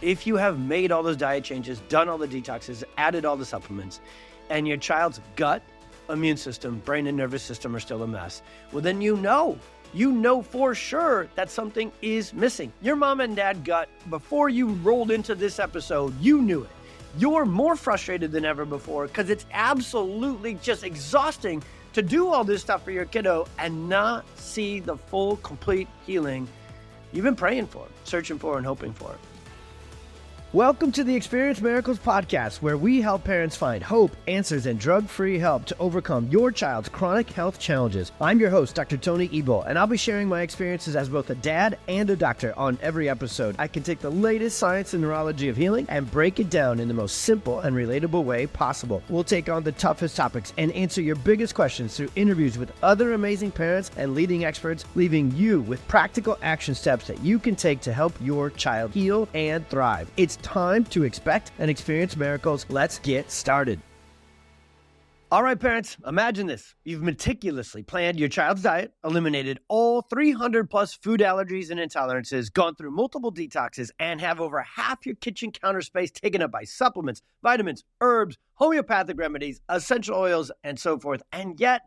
if you have made all those diet changes, done all the detoxes, added all the supplements, and your child's gut, immune system, brain and nervous system are still a mess, well, then you know for sure that something is missing. Your mom and dad gut, before you rolled into this episode, you knew it. You're more frustrated than ever before because it's absolutely just exhausting to do all this stuff for your kiddo and not see the full, complete healing you've been praying for, searching for, and hoping for. Welcome to the Experience Miracles podcast, where we help parents find hope, answers, and drug-free help to overcome your child's chronic health challenges. I'm your host, Dr. Tony Ebel, and I'll be sharing my experiences as both a dad and a doctor on every episode. I can take the latest science and neurology of healing and break it down in the most simple and relatable way possible. We'll take on the toughest topics and answer your biggest questions through interviews with other amazing parents and leading experts, leaving you with practical action steps that you can take to help your child heal and thrive. It's time to expect and experience miracles. Let's get started. All right, parents, imagine this. You've meticulously planned your child's diet, eliminated all 300 plus food allergies and intolerances, gone through multiple detoxes, and have over half your kitchen counter space taken up by supplements, vitamins, herbs, homeopathic remedies, essential oils, and so forth. And yet,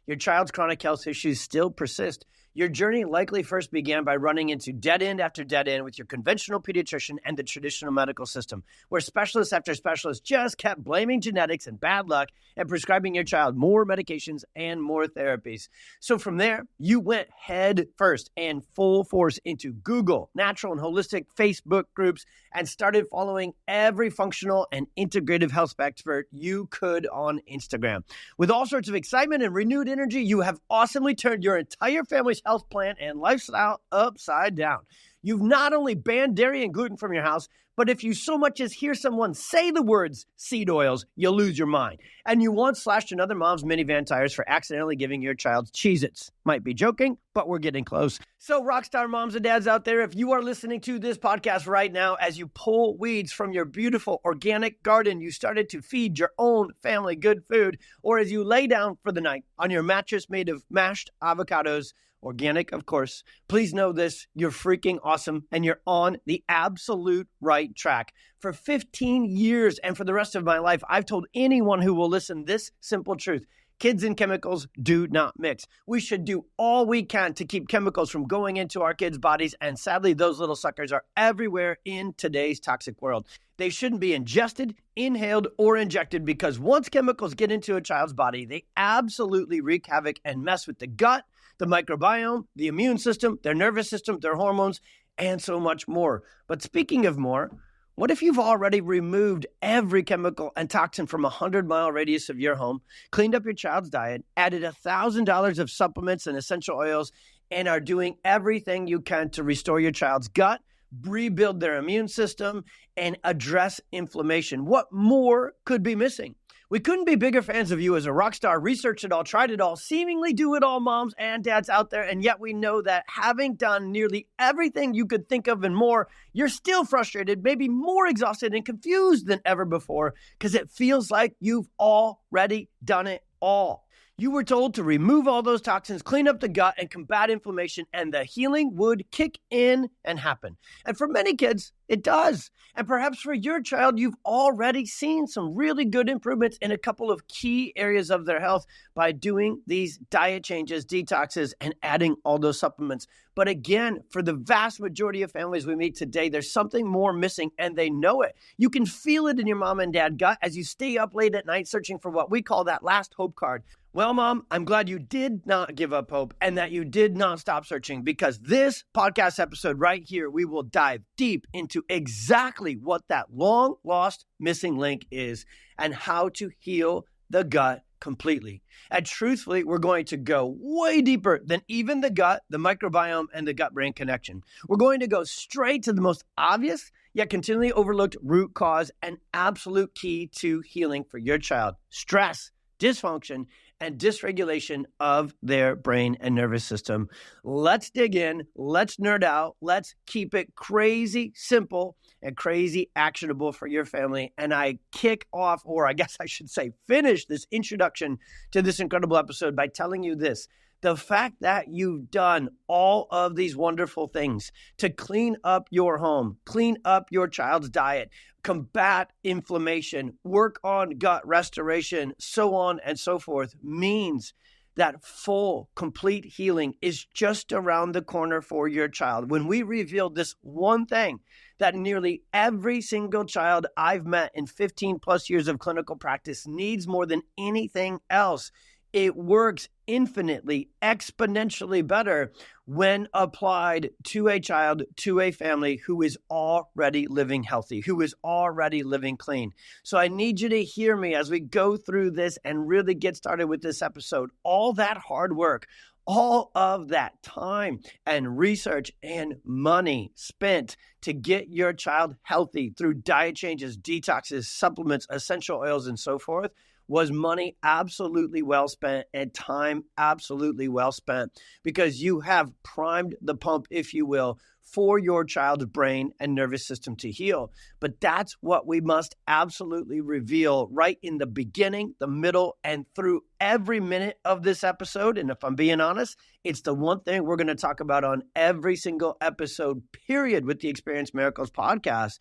your child's chronic health issues still persist. Your journey likely first began by running into dead end after dead end with your conventional pediatrician and the traditional medical system, where specialist after specialist just kept blaming genetics and bad luck and prescribing your child more medications and more therapies. So from there, you went head first and full force into Google, natural and holistic Facebook groups, and started following every functional and integrative health expert you could on Instagram. With all sorts of excitement and renewed energy, you have awesomely turned your entire family's health plan and lifestyle upside down. You've not only banned dairy and gluten from your house, but if you so much as hear someone say the words seed oils, you'll lose your mind. And you once slashed another mom's minivan tires for accidentally giving your child Cheez-Its. Might be joking, but we're getting close. So rockstar moms and dads out there, if you are listening to this podcast right now, as you pull weeds from your beautiful organic garden, you started to feed your own family good food, or as you lay down for the night on your mattress made of mashed avocados, organic, of course, please know this, you're freaking awesome and you're on the absolute right track. For 15 years and for the rest of my life, I've told anyone who will listen this simple truth. Kids and chemicals do not mix. We should do all we can to keep chemicals from going into our kids' bodies, and sadly, those little suckers are everywhere in today's toxic world. They shouldn't be ingested, inhaled, or injected because once chemicals get into a child's body, they absolutely wreak havoc and mess with the gut, the microbiome, the immune system, their nervous system, their hormones, and so much more. But speaking of more, what if you've already removed every chemical and toxin from a 100-mile radius of your home, cleaned up your child's diet, added $1,000 of supplements and essential oils, and are doing everything you can to restore your child's gut, rebuild their immune system, and address inflammation? What more could be missing? We couldn't be bigger fans of you as a rock star, research it all, tried it all, seemingly do it all moms and dads out there, and yet we know that having done nearly everything you could think of and more, you're still frustrated, maybe more exhausted and confused than ever before because it feels like you've already done it all. You were told to remove all those toxins, clean up the gut, and combat inflammation, and the healing would kick in and happen. And for many kids, it does. And perhaps for your child, you've already seen some really good improvements in a couple of key areas of their health by doing these diet changes, detoxes, and adding all those supplements. But again, for the vast majority of families we meet today, there's something more missing, and they know it. You can feel it in your mom and dad gut as you stay up late at night searching for what we call that last hope card. Well, Mom, I'm glad you did not give up hope and that you did not stop searching, because this podcast episode right here, we will dive deep into exactly what that long lost missing link is and how to heal the gut completely. And truthfully, we're going to go way deeper than even the gut, the microbiome, and the gut-brain connection. We're going to go straight to the most obvious yet continually overlooked root cause and absolute key to healing for your child: stress, dysfunction, and dysregulation of their brain and nervous system. Let's dig in. Let's nerd out. Let's keep it crazy simple and crazy actionable for your family. And I kick off, or I guess I should say finish, this introduction to this incredible episode by telling you this. The fact that you've done all of these wonderful things to clean up your home, clean up your child's diet, combat inflammation, work on gut restoration, so on and so forth, means that full, complete healing is just around the corner for your child. When we revealed this one thing that nearly every single child I've met in 15 plus years of clinical practice needs more than anything else, it works infinitely, exponentially better when applied to a child, to a family who is already living healthy, who is already living clean. So I need you to hear me as we go through this and really get started with this episode. All that hard work, all of that time and research and money spent to get your child healthy through diet changes, detoxes, supplements, essential oils, and so forth, was money absolutely well spent and time absolutely well spent, because you have primed the pump, if you will, for your child's brain and nervous system to heal. But that's what we must absolutely reveal right in the beginning, the middle, and through every minute of this episode. And if I'm being honest, it's the one thing we're going to talk about on every single episode, period, with the Experience Miracles podcast.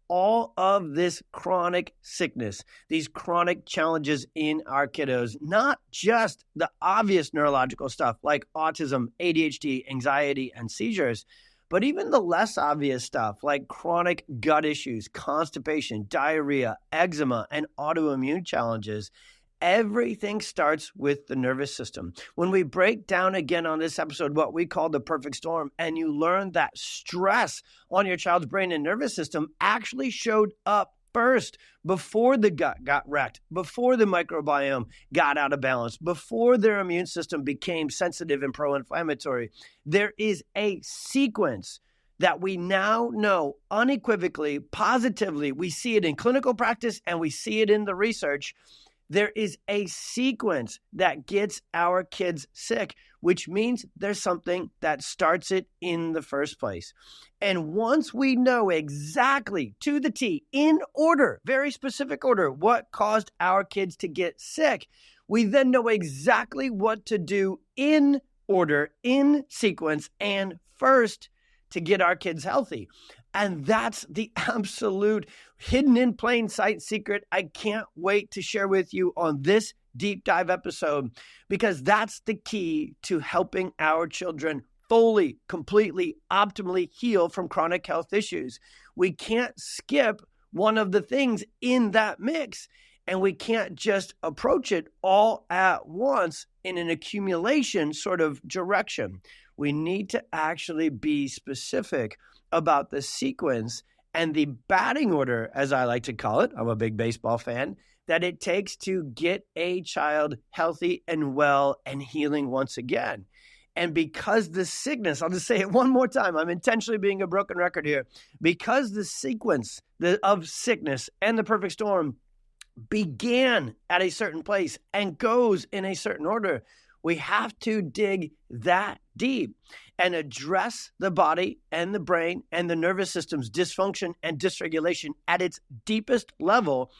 All of this chronic sickness, these chronic challenges in our kiddos, not just the obvious neurological stuff like autism, ADHD, anxiety, and seizures, but even the less obvious stuff like chronic gut issues, constipation, diarrhea, eczema, and autoimmune challenges. Everything starts with the nervous system. When we break down again on this episode what we call the perfect storm, and you learn that stress on your child's brain and nervous system actually showed up first before the gut got wrecked, before the microbiome got out of balance, before their immune system became sensitive and pro-inflammatory. There is a sequence that we now know unequivocally, positively. We see it in clinical practice and we see it in the research. There is a sequence that gets our kids sick, which means there's something that starts it in the first place. And once we know exactly to the T, in order, very specific order, what caused our kids to get sick, we then know exactly what to do in order, in sequence, and first to get our kids healthy. And that's the absolute hidden in plain sight secret I can't wait to share with you on this deep dive episode, because that's the key to helping our children fully, completely, optimally heal from chronic health issues. We can't skip one of the things in that mix, and we can't just approach it all at once in an accumulation sort of direction. We need to actually be specific about the sequence and the batting order, as I like to call it, I'm a big baseball fan, that it takes to get a child healthy and well and healing once again. And because the sickness, I'll just say it one more time, I'm intentionally being a broken record here, because the sequence of sickness and the perfect storm began at a certain place and goes in a certain order, we have to dig that deep and address the body and the brain and the nervous system's dysfunction and dysregulation at its deepest level,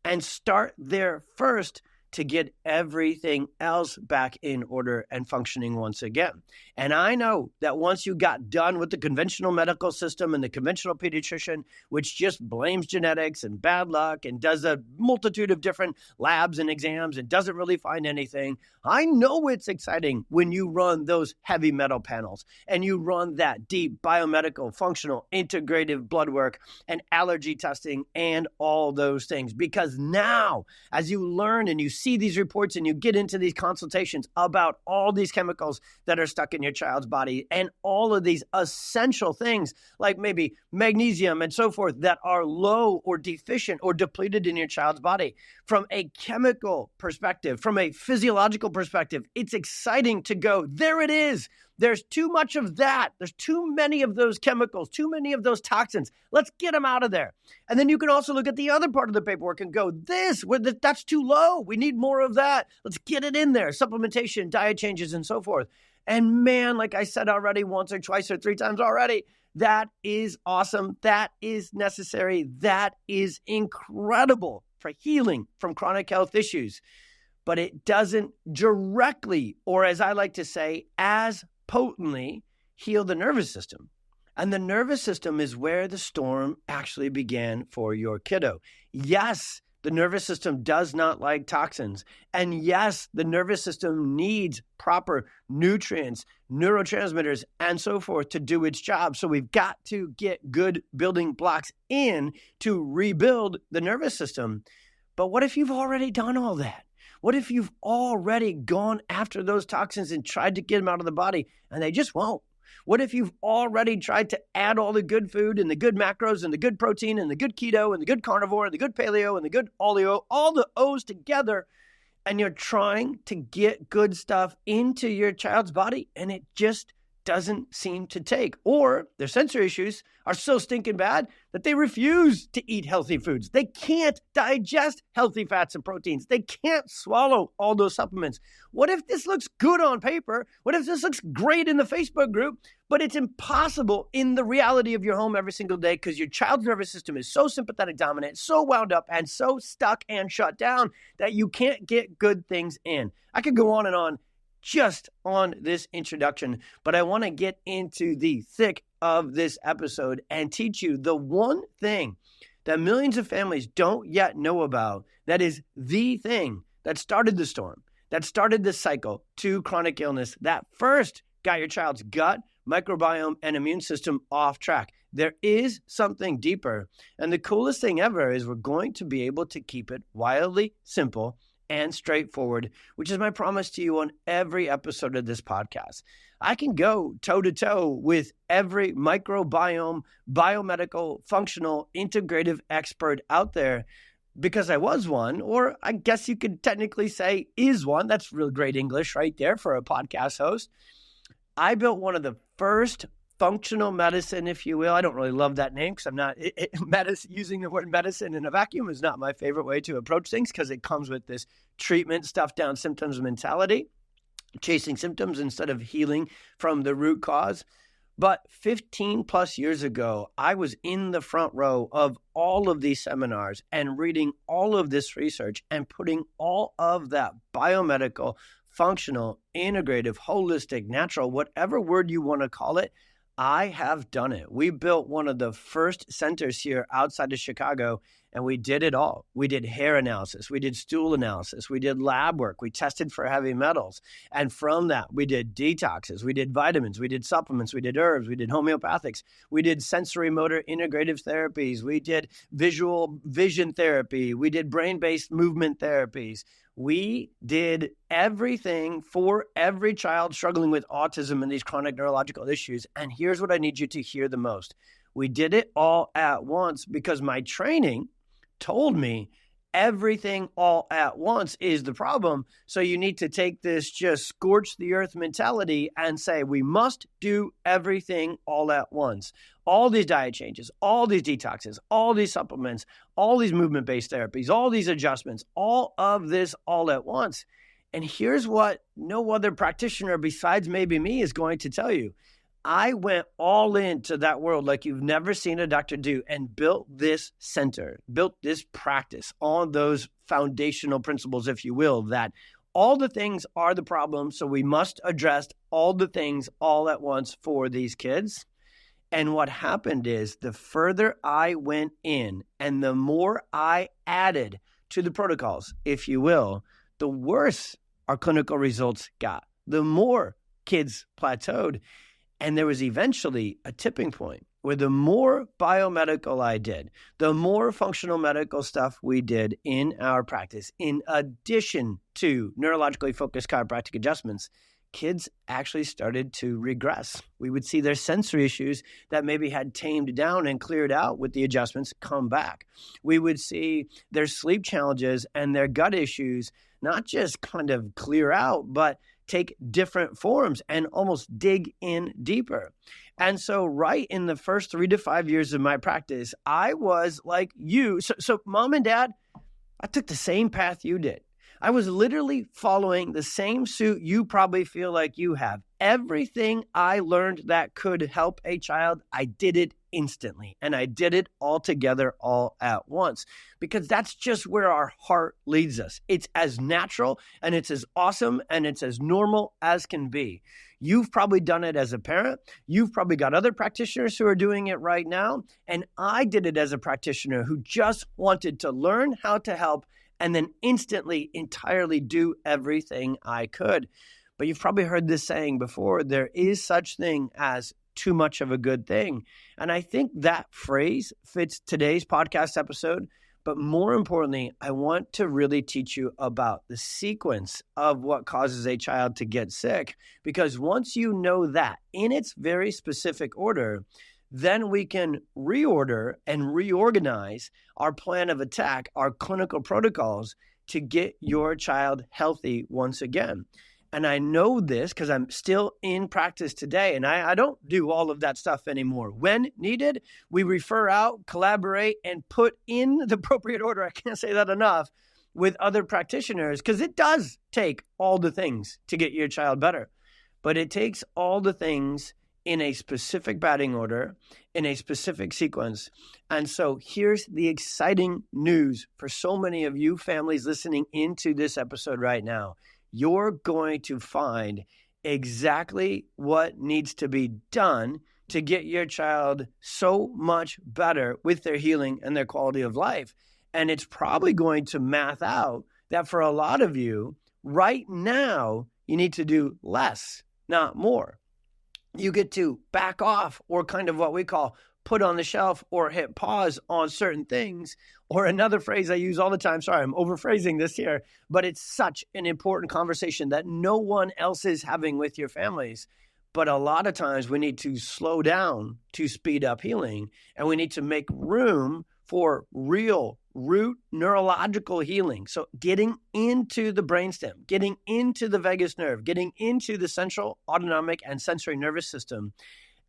and start there first to get everything else back in order and functioning once again. And I know that once you got done with the conventional medical system and the conventional pediatrician, which just blames genetics and bad luck and does a multitude of different labs and exams and doesn't really find anything, I know it's exciting when you run those heavy metal panels and you run that deep biomedical, functional, integrative blood work and allergy testing and all those things. Because now, as you learn and you see these reports and you get into these consultations about all these chemicals that are stuck in your child's body and all of these essential things like maybe magnesium and so forth that are low or deficient or depleted in your child's body, from a chemical perspective, from a physiological perspective, it's exciting to go, there it is. There's too much of that. There's too many of those chemicals, too many of those toxins. Let's get them out of there. And then you can also look at the other part of the paperwork and go, that's too low. We need more of that. Let's get it in there. Supplementation, diet changes, and so forth. And man, like I said already once or twice or three times already, that is awesome. That is necessary. That is incredible for healing from chronic health issues. but it doesn't directly, or as I like to say, as potently heal the nervous system. And the nervous system is where the storm actually began for your kiddo. Yes, the nervous system does not like toxins. And yes, the nervous system needs proper nutrients, neurotransmitters, and so forth to do its job. So we've got to get good building blocks in to rebuild the nervous system. But what if you've already done all that? What if you've already gone after those toxins and tried to get them out of the body and they just won't? What if you've already tried to add all the good food and the good macros and the good protein and the good keto and the good carnivore and the good paleo and the good oleo, all the O's together, and you're trying to get good stuff into your child's body and it just doesn't seem to take? Or their sensory issues are so stinking bad that they refuse to eat healthy foods. They can't digest healthy fats and proteins. They can't swallow all those supplements. What if this looks good on paper? What if this looks great in the Facebook group, but it's impossible in the reality of your home every single day because your child's nervous system is so sympathetic dominant, so wound up, and so stuck and shut down that you can't get good things in? I could go on just on this introduction, but I want to get into the thick of this episode and teach you the one thing that millions of families don't yet know about that is the thing that started the storm, that started the cycle to chronic illness, that first got your child's gut, microbiome, and immune system off track. There is something deeper, and the coolest thing ever is we're going to be able to keep it wildly simple and straightforward, which is my promise to you on every episode of this podcast. I can go toe-to-toe with every microbiome, biomedical, functional, integrative expert out there because I was one, or I guess you could technically say is one. That's real great English right there for a podcast host. I built one of the first functional medicine, if you will. I don't really love that name because I'm not using the word medicine in a vacuum is not my favorite way to approach things because it comes with this treatment, stuff down symptoms mentality, chasing symptoms instead of healing from the root cause. But 15 plus years ago, I was in the front row of all of these seminars and reading all of this research and putting all of that biomedical, functional, integrative, holistic, natural, whatever word you want to call it, I have done it. We built one of the first centers here outside of Chicago, and we did it all. We did hair analysis. We did stool analysis. We did lab work. We tested for heavy metals. And from that, we did detoxes. We did vitamins. We did supplements. We did herbs. We did homeopathics. We did sensory motor integrative therapies. We did visual vision therapy. We did brain-based movement therapies. We did everything for every child struggling with autism and these chronic neurological issues. And here's what I need you to hear the most. We did it all at once because my training told me everything all at once is the problem. So you need to take this just scorch the earth mentality and say, we must do everything all at once. All these diet changes, all these detoxes, all these supplements, all these movement-based therapies, all these adjustments, all of this all at once. And here's what no other practitioner besides maybe me is going to tell you. I went all into that world like you've never seen a doctor do and built this center, built this practice on those foundational principles, if you will, that all the things are the problem. So we must address all the things all at once for these kids. And what happened is the further I went in and the more I added to the protocols, if you will, the worse our clinical results got, the more kids plateaued. And there was eventually a tipping point where the more biomedical I did, the more functional medical stuff we did in our practice, in addition to neurologically focused chiropractic adjustments, kids actually started to regress. We would see their sensory issues that maybe had tamed down and cleared out with the adjustments come back. We would see their sleep challenges and their gut issues not just kind of clear out, but take different forms and almost dig in deeper. And so right in the first 3 to 5 years of my practice, I was like you. So mom and dad, I took the same path you did. I was literally following the same suit you probably feel like you have. Everything I learned that could help a child, I did it instantly. And I did it all together, all at once, because that's just where our heart leads us. It's as natural and it's as awesome and it's as normal as can be. You've probably done it as a parent. You've probably got other practitioners who are doing it right now. And I did it as a practitioner who just wanted to learn how to help and then instantly, entirely do everything I could. But you've probably heard this saying before, there is such thing as too much of a good thing. And I think that phrase fits today's podcast episode. But more importantly, I want to really teach you about the sequence of what causes a child to get sick. Because once you know that in its very specific order, then we can reorder and reorganize our plan of attack, our clinical protocols to get your child healthy once again. And I know this because I'm still in practice today, and I don't do all of that stuff anymore. When needed, we refer out, collaborate, and put in the appropriate order. I can't say that enough with other practitioners because it does take all the things to get your child better. But it takes all the things in a specific batting order, in a specific sequence. And so here's the exciting news for so many of you families listening into this episode right now. You're going to find exactly what needs to be done to get your child so much better with their healing and their quality of life. And it's probably going to math out that for a lot of you right now, you need to do less, not more. You get to back off or kind of what we call put on the shelf or hit pause on certain things. Or another phrase I use all the time, sorry, I'm overphrasing this here, but it's such an important conversation that no one else is having with your families. But a lot of times we need to slow down to speed up healing, and we need to make room for real root neurological healing. So getting into the brainstem, getting into the vagus nerve, getting into the central autonomic and sensory nervous system,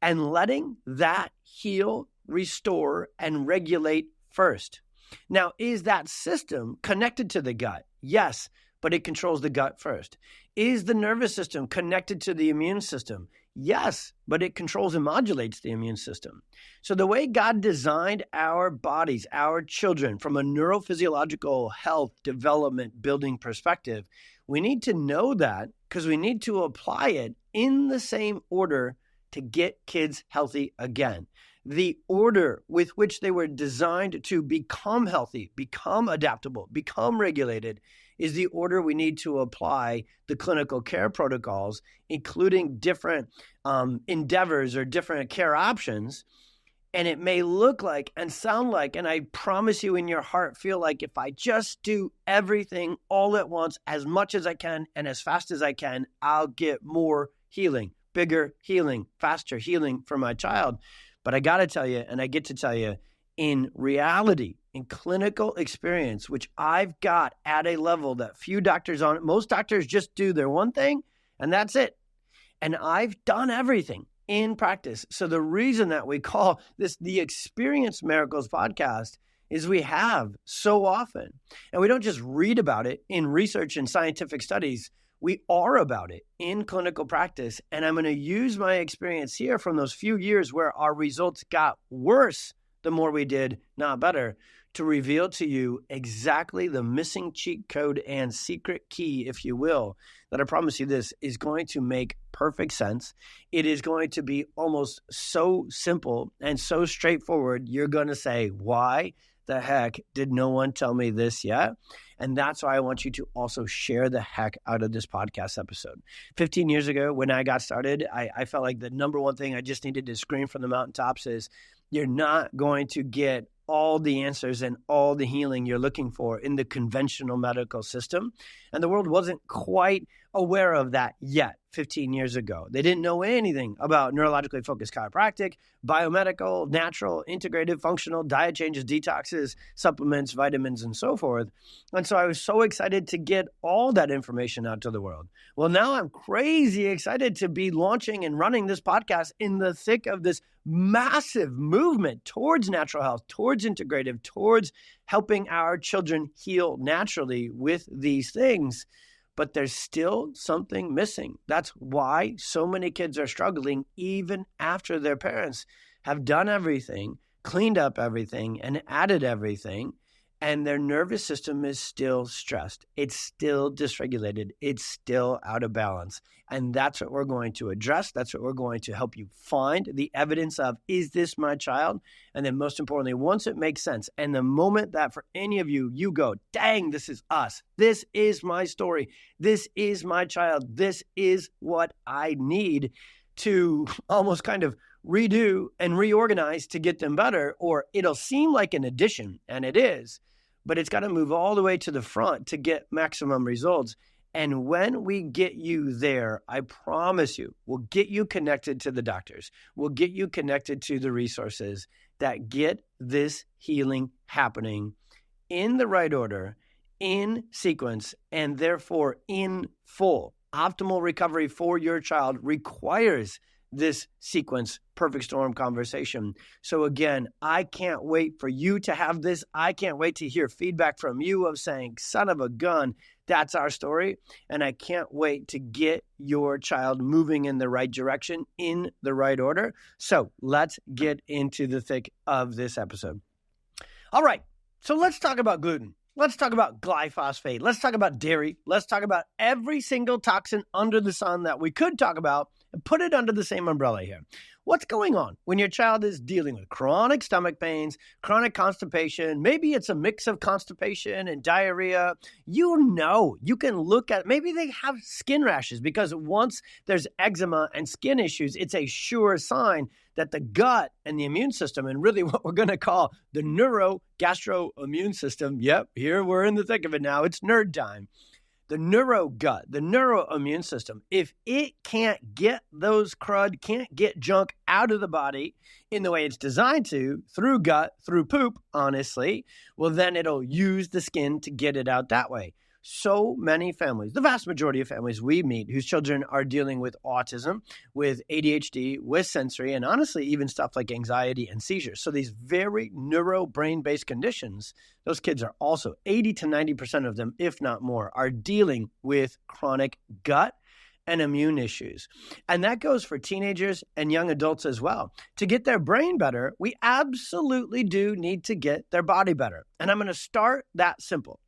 and letting that heal, restore, and regulate first. Now, is that system connected to the gut? Yes, but it controls the gut first. Is the nervous system connected to the immune system? Yes, but it controls and modulates the immune system. So the way God designed our bodies, our children, from a neurophysiological health, development, building perspective, we need to know that because we need to apply it in the same order to get kids healthy again. The order with which they were designed to become healthy, become adaptable, become regulated is the order we need to apply the clinical care protocols, including different endeavors or different care options. And it may look like and sound like, and I promise you in your heart, feel like if I just do everything all at once, as much as I can and as fast as I can, I'll get more healing, bigger healing, faster healing for my child. But I got to tell you, and I get to tell you, in reality, in clinical experience, which I've got at a level that few doctors on, most doctors just do their one thing and that's it. And I've done everything in practice. So the reason that we call this the Experience Miracles podcast is we have so often, and we don't just read about it in research and scientific studies. We are about it in clinical practice, and I'm going to use my experience here from those few years where our results got worse the more we did, not better, to reveal to you exactly the missing cheat code and secret key, if you will, that I promise you this is going to make perfect sense. It is going to be almost so simple and so straightforward, you're going to say, why the heck did no one tell me this yet? And that's why I want you to also share the heck out of this podcast episode. 15 years ago, when I got started, I felt like the number one thing I just needed to scream from the mountaintops is you're not going to get all the answers and all the healing you're looking for in the conventional medical system. And the world wasn't quite aware of that yet 15 years ago. They didn't know anything about neurologically focused chiropractic, biomedical, natural, integrative, functional, diet changes, detoxes, supplements, vitamins, and so forth. And so I was so excited to get all that information out to the world. Well, now I'm crazy excited to be launching and running this podcast in the thick of this massive movement towards natural health, towards integrative, towards helping our children heal naturally with these things. But there's still something missing. That's why so many kids are struggling even after their parents have done everything, cleaned up everything, and added everything, and their nervous system is still stressed. It's still dysregulated. It's still out of balance. And that's what we're going to address. That's what we're going to help you find the evidence of, is this my child? And then most importantly, once it makes sense, and the moment that for any of you, you go, dang, this is us. This is my story. This is my child. This is what I need to almost kind of redo and reorganize to get them better, or it'll seem like an addition, and it is, but it's got to move all the way to the front to get maximum results. And when we get you there, I promise you, we'll get you connected to the doctors. We'll get you connected to the resources that get this healing happening in the right order, in sequence, and therefore in full. Optimal recovery for your child requires this sequence, perfect storm conversation. So again, I can't wait for you to have this. I can't wait to hear feedback from you of saying, son of a gun, that's our story. And I can't wait to get your child moving in the right direction, in the right order. So let's get into the thick of this episode. All right, so let's talk about gluten. Let's talk about glyphosate. Let's talk about dairy. Let's talk about every single toxin under the sun that we could talk about and put it under the same umbrella here. What's going on when your child is dealing with chronic stomach pains, chronic constipation? Maybe it's a mix of constipation and diarrhea. You can look at, maybe they have skin rashes, because once there's eczema and skin issues, it's a sure sign that the gut and the immune system, and really what we're going to call the neuro-gastro-immune system, yep, here we're in the thick of it now, it's nerd time. The neurogut, the neuroimmune system, if it can't get those crud, can't get junk out of the body in the way it's designed to, through gut, through poop, honestly, well, then it'll use the skin to get it out that way. So many families, the vast majority of families we meet whose children are dealing with autism, with ADHD, with sensory, and honestly, even stuff like anxiety and seizures. So these very neuro-brain-based conditions, those kids are also 80 to 90% of them, if not more, are dealing with chronic gut and immune issues. And that goes for teenagers and young adults as well. To get their brain better, we absolutely do need to get their body better. And I'm going to start that simple.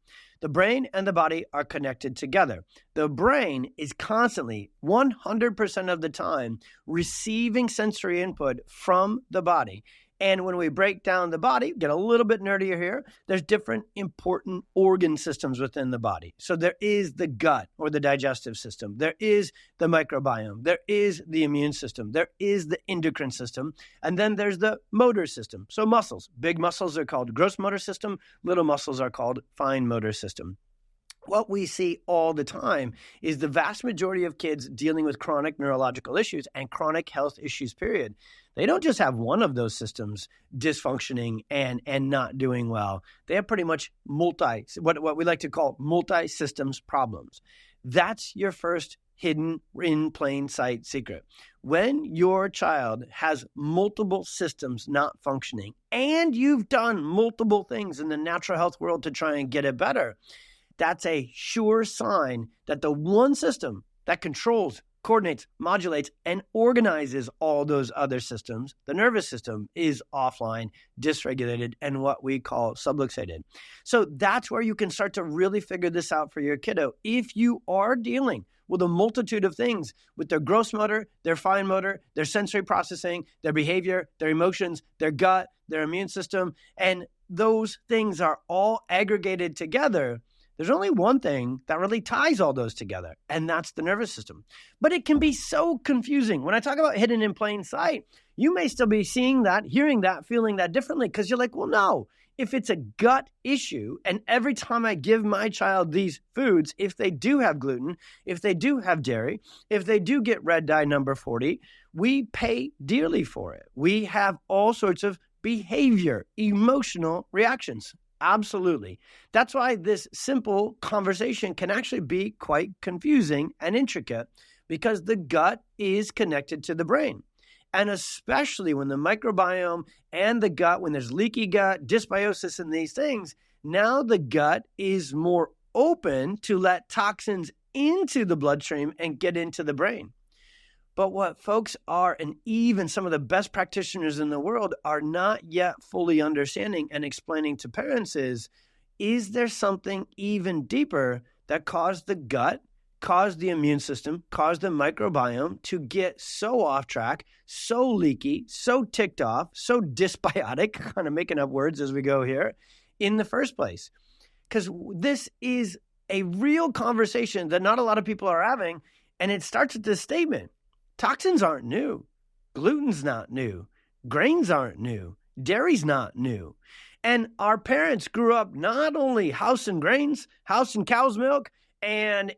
The brain and the body are connected together. The brain is constantly, 100% of the time, receiving sensory input from the body. And when we break down the body, get a little bit nerdier here, there's different important organ systems within the body. So there is the gut or the digestive system. There is the microbiome. There is the immune system. There is the endocrine system. And then there's the motor system. So muscles. Big muscles are called gross motor system. Little muscles are called fine motor system. What we see all the time is the vast majority of kids dealing with chronic neurological issues and chronic health issues, period. They don't just have one of those systems dysfunctioning and not doing well. They have pretty much what we like to call multi-systems problems. That's your first hidden in plain sight secret. When your child has multiple systems not functioning and you've done multiple things in the natural health world to try and get it better, that's a sure sign that the one system that controls, coordinates, modulates, and organizes all those other systems, the nervous system, is offline, dysregulated, and what we call subluxated. So that's where you can start to really figure this out for your kiddo. If you are dealing with a multitude of things with their gross motor, their fine motor, their sensory processing, their behavior, their emotions, their gut, their immune system, and those things are all aggregated together, there's only one thing that really ties all those together, and that's the nervous system. But it can be so confusing. When I talk about hidden in plain sight, you may still be seeing that, hearing that, feeling that differently, because you're like, well, no. If it's a gut issue, and every time I give my child these foods, if they do have gluten, if they do have dairy, if they do get red dye number 40, we pay dearly for it. We have all sorts of behavior, emotional reactions. Absolutely. That's why this simple conversation can actually be quite confusing and intricate, because the gut is connected to the brain. And especially when the microbiome and the gut, when there's leaky gut, dysbiosis and these things, now the gut is more open to let toxins into the bloodstream and get into the brain. But what folks are, and even some of the best practitioners in the world, are not yet fully understanding and explaining to parents is there something even deeper that caused the gut, caused the immune system, caused the microbiome to get so off track, so leaky, so ticked off, so dysbiotic, kind of making up words as we go here, in the first place? Because this is a real conversation that not a lot of people are having, and it starts with this statement. Toxins aren't new. Gluten's not new. Grains aren't new. Dairy's not new. And our parents grew up not only house and grains, house and cow's milk, but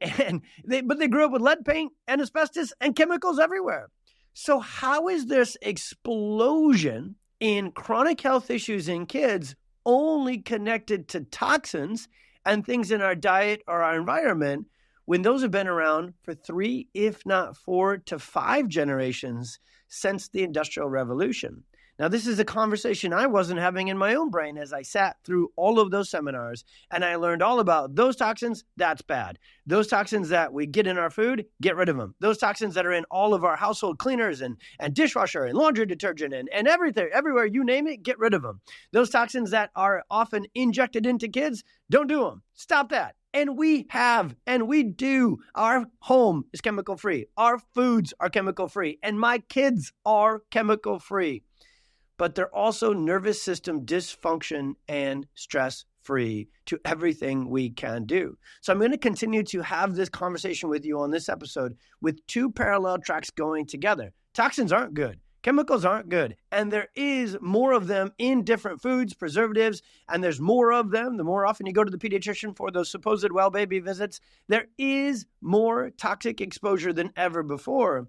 they grew up with lead paint and asbestos and chemicals everywhere. So how is this explosion in chronic health issues in kids only connected to toxins and things in our diet or our environment, when those have been around for 3, if not 4 to 5 generations since the Industrial Revolution? Now, this is a conversation I wasn't having in my own brain as I sat through all of those seminars, and I learned all about those toxins. That's bad. Those toxins that we get in our food, get rid of them. Those toxins that are in all of our household cleaners and dishwasher and laundry detergent and everything, everywhere, you name it, get rid of them. Those toxins that are often injected into kids, don't do them. Stop that. And we have, and we do. Our home is chemical free. Our foods are chemical free. And my kids are chemical free. But they're also nervous system dysfunction and stress free to everything we can do. So I'm going to continue to have this conversation with you on this episode with 2 parallel tracks going together. Toxins aren't good. Chemicals aren't good, and there is more of them in different foods, preservatives, and there's more of them. The more often you go to the pediatrician for those supposed well baby visits, there is more toxic exposure than ever before.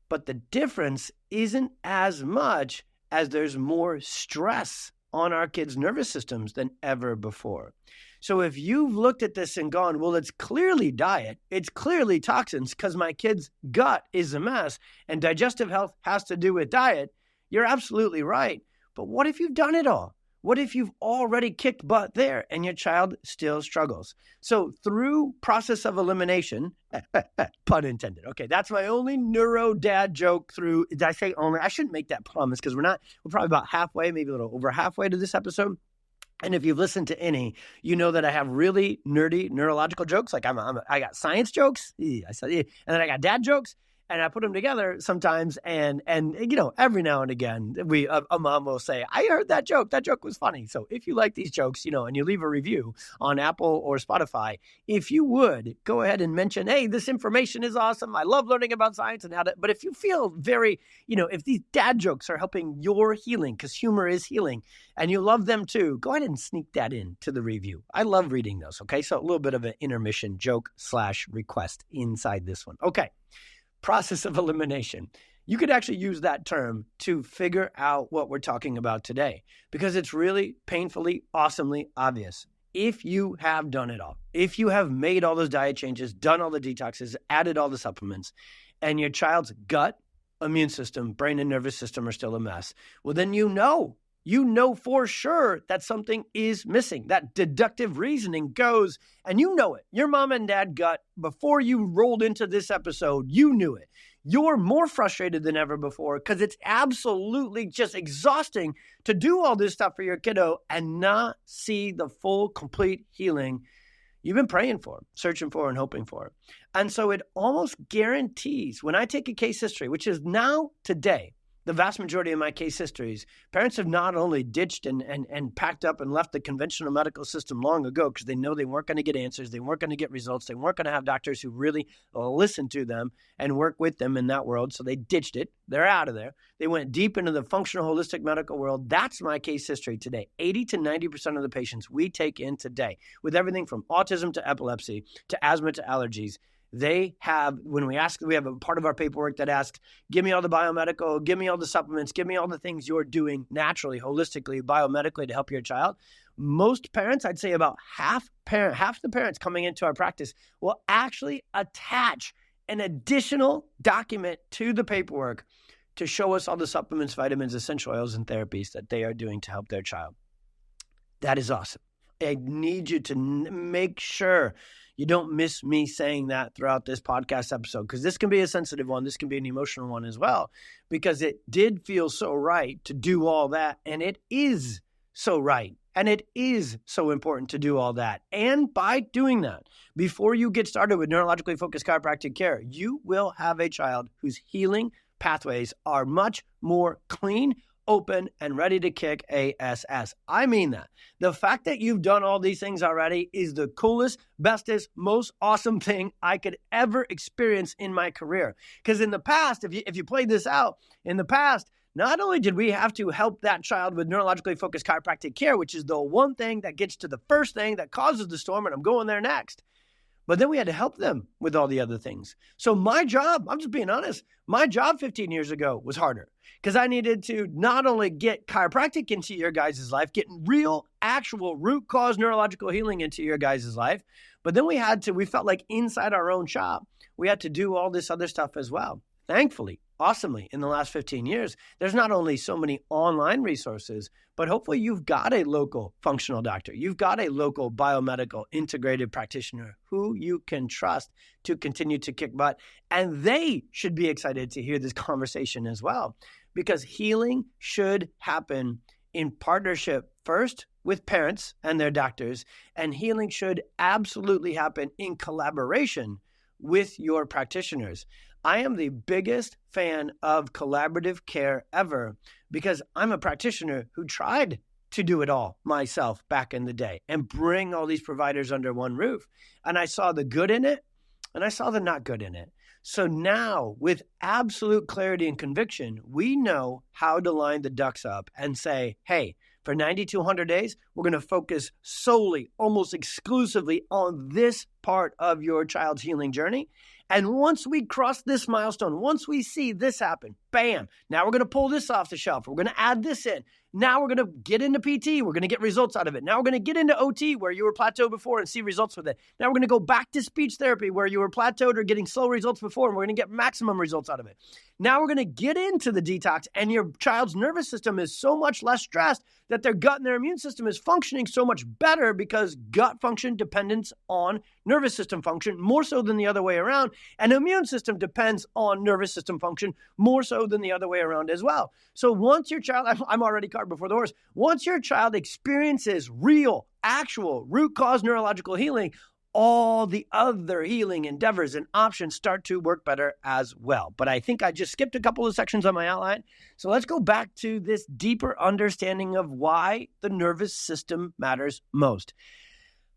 But the difference isn't as much as there's more stress on our kids' nervous systems than ever before. So if you've looked at this and gone, well, it's clearly diet, it's clearly toxins because my kid's gut is a mess and digestive health has to do with diet, you're absolutely right. But what if you've done it all? What if you've already kicked butt there and your child still struggles? So through process of elimination, pun intended. Okay, that's my only neuro dad joke through, did I say only? I shouldn't make that promise because we're probably about halfway, maybe a little over halfway to this episode. And if you've listened to any, you know that I have really nerdy neurological jokes. Like I got science jokes, and then I got dad jokes, and I put them together sometimes. And you know, every now and again, a mom will say, "I heard that joke. That joke was funny." So if you like these jokes, you know, and you leave a review on Apple or Spotify, if you would go ahead and mention, "Hey, this information is awesome. I love learning about science and how to." But if you feel very, you know, if these dad jokes are helping your healing, because humor is healing, and you love them too, go ahead and sneak that in to the review. I love reading those. Okay, so a little bit of an intermission joke / request inside this one. Okay. Process of elimination. You could actually use that term to figure out what we're talking about today because it's really painfully, awesomely obvious. If you have done it all, if you have made all those diet changes, done all the detoxes, added all the supplements, and your child's gut, immune system, brain and nervous system are still a mess, well, then you know for sure that something is missing. That deductive reasoning goes, and you know it. Your mom and dad gut, before you rolled into this episode, you knew it. You're more frustrated than ever before because it's absolutely just exhausting to do all this stuff for your kiddo and not see the full, complete healing you've been praying for, searching for, and hoping for. And so it almost guarantees, when I take a case history, which is now today, the vast majority of my case histories, parents have not only ditched and packed up and left the conventional medical system long ago because they know they weren't going to get answers, they weren't going to get results, they weren't going to have doctors who really listen to them and work with them in that world, so they ditched it. They're out of there. They went deep into the functional holistic medical world. That's my case history today. 80 to 90% of the patients we take in today, with everything from autism to epilepsy to asthma to allergies, they have, when we ask, we have a part of our paperwork that asks, give me all the biomedical, give me all the supplements, give me all the things you're doing naturally, holistically, biomedically to help your child. Most parents, I'd say about half the parents coming into our practice will actually attach an additional document to the paperwork to show us all the supplements, vitamins, essential oils, and therapies that they are doing to help their child. That is awesome. I need you to make sure you don't miss me saying that throughout this podcast episode, because this can be a sensitive one. This can be an emotional one as well, because it did feel so right to do all that. And it is so right. And it is so important to do all that. And by doing that, before you get started with neurologically focused chiropractic care, you will have a child whose healing pathways are much more clean, open, and ready to kick ASS. I mean that. The fact that you've done all these things already is the coolest, bestest, most awesome thing I could ever experience in my career. Because in the past, if you played this out, in the past, not only did we have to help that child with neurologically focused chiropractic care, which is the one thing that gets to the first thing that causes the storm, and I'm going there next, but then we had to help them with all the other things. So my job, I'm just being honest, my job 15 years ago was harder, because I needed to not only get chiropractic into your guys' life, get real, actual root cause neurological healing into your guys' life, but then we felt like inside our own shop, we had to do all this other stuff as well. Thankfully, awesomely, in the last 15 years, there's not only so many online resources, but hopefully you've got a local functional doctor. You've got a local biomedical integrated practitioner who you can trust to continue to kick butt. And they should be excited to hear this conversation as well, because healing should happen in partnership first with parents and their doctors, and healing should absolutely happen in collaboration with your practitioners. I am the biggest fan of collaborative care ever, because I'm a practitioner who tried to do it all myself back in the day and bring all these providers under one roof. And I saw the good in it and I saw the not good in it. So now, with absolute clarity and conviction, we know how to line the ducks up and say, hey, for 90 to 100 days, we're going to focus solely, almost exclusively on this part of your child's healing journey. And once we cross this milestone, once we see this happen, bam, now we're going to pull this off the shelf. We're going to add this in. Now we're going to get into PT. We're going to get results out of it. Now we're going to get into OT, where you were plateaued before, and see results with it. Now we're going to go back to speech therapy, where you were plateaued or getting slow results before, and we're going to get maximum results out of it. Now we're going to get into the detox, and your child's nervous system is so much less stressed that their gut and their immune system is functioning so much better, because gut function depends on nervous system function more so than the other way around. And immune system depends on nervous system function more so than the other way around as well. So once your child, I'm already cart before the horse, once your child experiences real, actual root cause neurological healing, all the other healing endeavors and options start to work better as well. But I think I just skipped a couple of sections on my outline. So let's go back to this deeper understanding of why the nervous system matters most.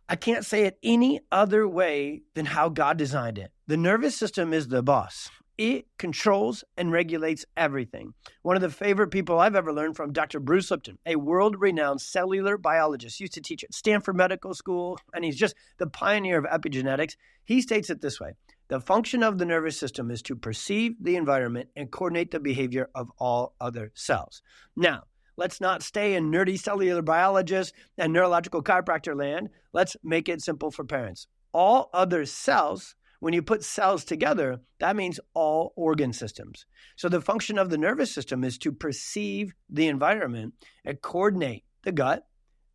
I can't say it any other way than how God designed it. The nervous system is the boss. It controls and regulates everything. One of the favorite people I've ever learned from, Dr. Bruce Lipton, a world-renowned cellular biologist, used to teach at Stanford Medical School, and he's just the pioneer of epigenetics. He states it this way: the function of the nervous system is to perceive the environment and coordinate the behavior of all other cells. Now, let's not stay in nerdy cellular biologist and neurological chiropractor land. Let's make it simple for parents. All other cells, when you put cells together, that means all organ systems. So the function of the nervous system is to perceive the environment and coordinate the gut,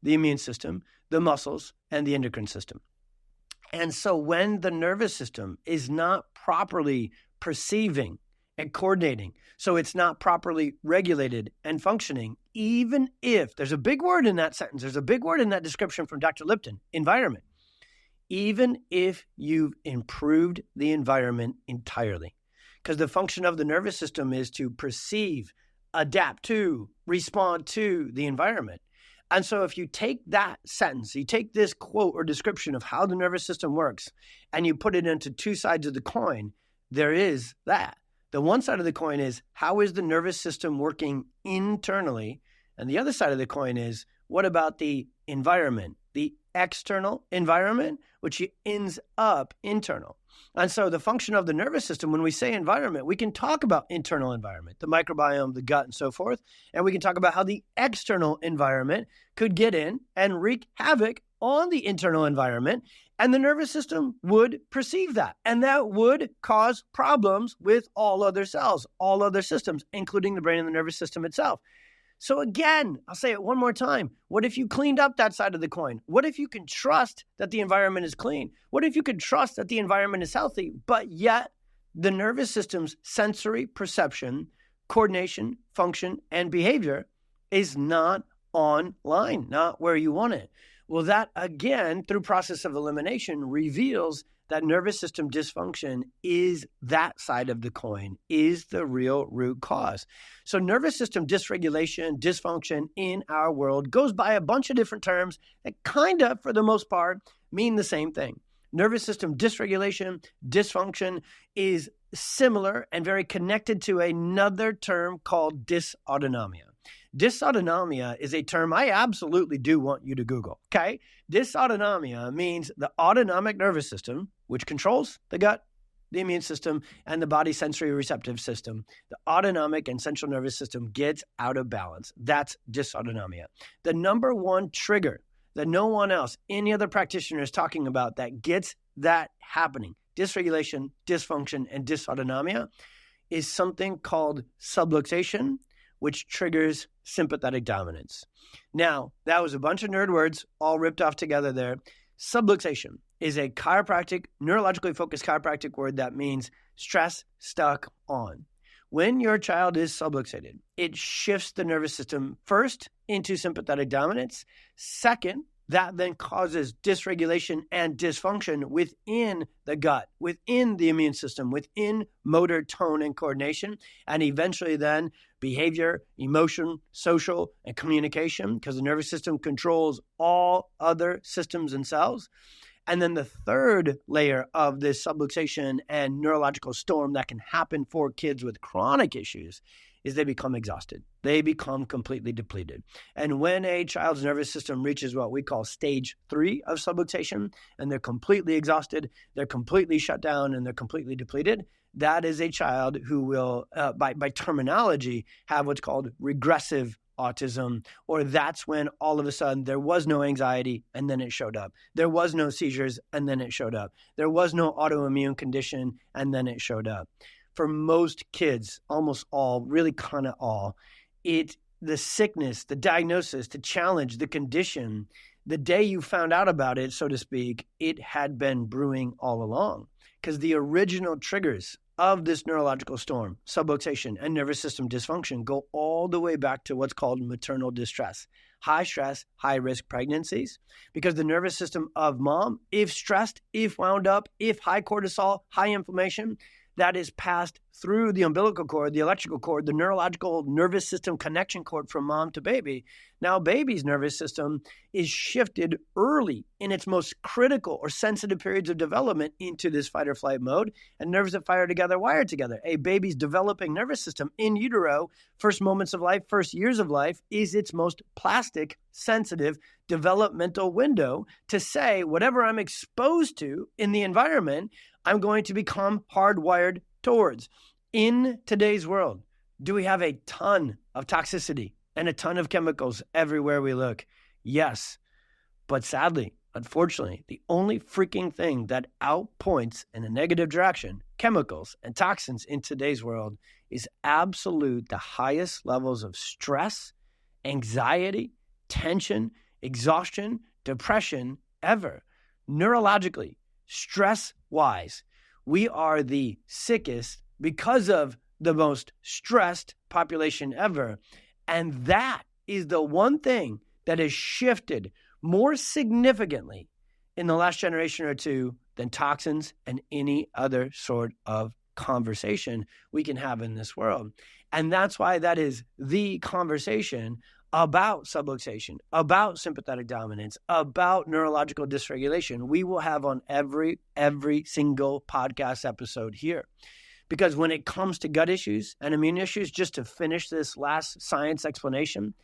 the immune system, the muscles, and the endocrine system. And so when the nervous system is not properly perceiving and coordinating, so it's not properly regulated and functioning, even if, there's a big word in that sentence, there's a big word in that description from Dr. Lipton, environment. Even if you've improved the environment entirely, because the function of the nervous system is to perceive, adapt to, respond to the environment. And so if you take that sentence, you take this quote or description of how the nervous system works, and you put it into two sides of the coin, there is that. The one side of the coin is, how is the nervous system working internally? And the other side of the coin is, what about the environment, the external environment, which ends up internal? And so the function of the nervous system, when we say environment, we can talk about internal environment, the microbiome, the gut, and so forth. And we can talk about how the external environment could get in and wreak havoc on the internal environment. And the nervous system would perceive that. And that would cause problems with all other cells, all other systems, including the brain and the nervous system itself. So again, I'll say it one more time. What if you cleaned up that side of the coin? What if you can trust that the environment is clean? What if you could trust that the environment is healthy, but yet the nervous system's sensory perception, coordination, function, and behavior is not online, not where you want it? Well, that again, through process of elimination, reveals that nervous system dysfunction is that side of the coin, is the real root cause. So nervous system dysregulation, dysfunction in our world goes by a bunch of different terms that kind of, for the most part, mean the same thing. Nervous system dysregulation, dysfunction is similar and very connected to another term called dysautonomia. Dysautonomia is a term I absolutely do want you to Google, okay? Dysautonomia means the autonomic nervous system, which controls the gut, the immune system, and the body sensory receptive system. The autonomic and central nervous system gets out of balance. That's dysautonomia. The number one trigger that no one else, any other practitioner is talking about that gets that happening, dysregulation, dysfunction, and dysautonomia, is something called subluxation, which triggers sympathetic dominance. Now, that was a bunch of nerd words all ripped off together there. Subluxation is a chiropractic, neurologically focused chiropractic word that means stress stuck on. When your child is subluxated, it shifts the nervous system first into sympathetic dominance. Second, that then causes dysregulation and dysfunction within the gut, within the immune system, within motor, tone, and coordination, and eventually then behavior, emotion, social, and communication, because the nervous system controls all other systems and cells. And then the third layer of this subluxation and neurological storm that can happen for kids with chronic issues is they become exhausted. They become completely depleted. And when a child's nervous system reaches what we call stage 3 of subluxation, and they're completely exhausted, they're completely shut down, and they're completely depleted, that is a child who will, by terminology, have what's called regressive autism, or that's when all of a sudden there was no anxiety and then it showed up. There was no seizures and then it showed up. There was no autoimmune condition and then it showed up. For most kids, almost all, really kind of all, the sickness, the diagnosis, the challenge, the condition, the day you found out about it, so to speak, it had been brewing all along. Because the original triggers of this neurological storm, subluxation, and nervous system dysfunction go all the way back to what's called maternal distress. High stress, high risk pregnancies, because the nervous system of mom, if stressed, if wound up, if high cortisol, high inflammation, that is passed through the umbilical cord, the electrical cord, the neurological nervous system connection cord from mom to baby. Now baby's nervous system is shifted early in its most critical or sensitive periods of development into this fight or flight mode, and nerves that fire together wire together. A baby's developing nervous system in utero, first moments of life, first years of life, is its most plastic, sensitive, developmental window to say whatever I'm exposed to in the environment, I'm going to become hardwired towards. In today's world, do we have a ton of toxicity and a ton of chemicals everywhere we look? Yes. But sadly, unfortunately, the only freaking thing that outpoints in a negative direction, chemicals and toxins in today's world, is the highest levels of stress, anxiety, tension, exhaustion, depression ever. Neurologically, stress-wise, we are the sickest because of the most stressed population ever. And that is the one thing that has shifted more significantly in the last generation or two than toxins and any other sort of conversation we can have in this world. And that's why that is the conversation about subluxation, about sympathetic dominance, about neurological dysregulation we will have on every single podcast episode here. Because when it comes to gut issues and immune issues, just to finish this last science explanation,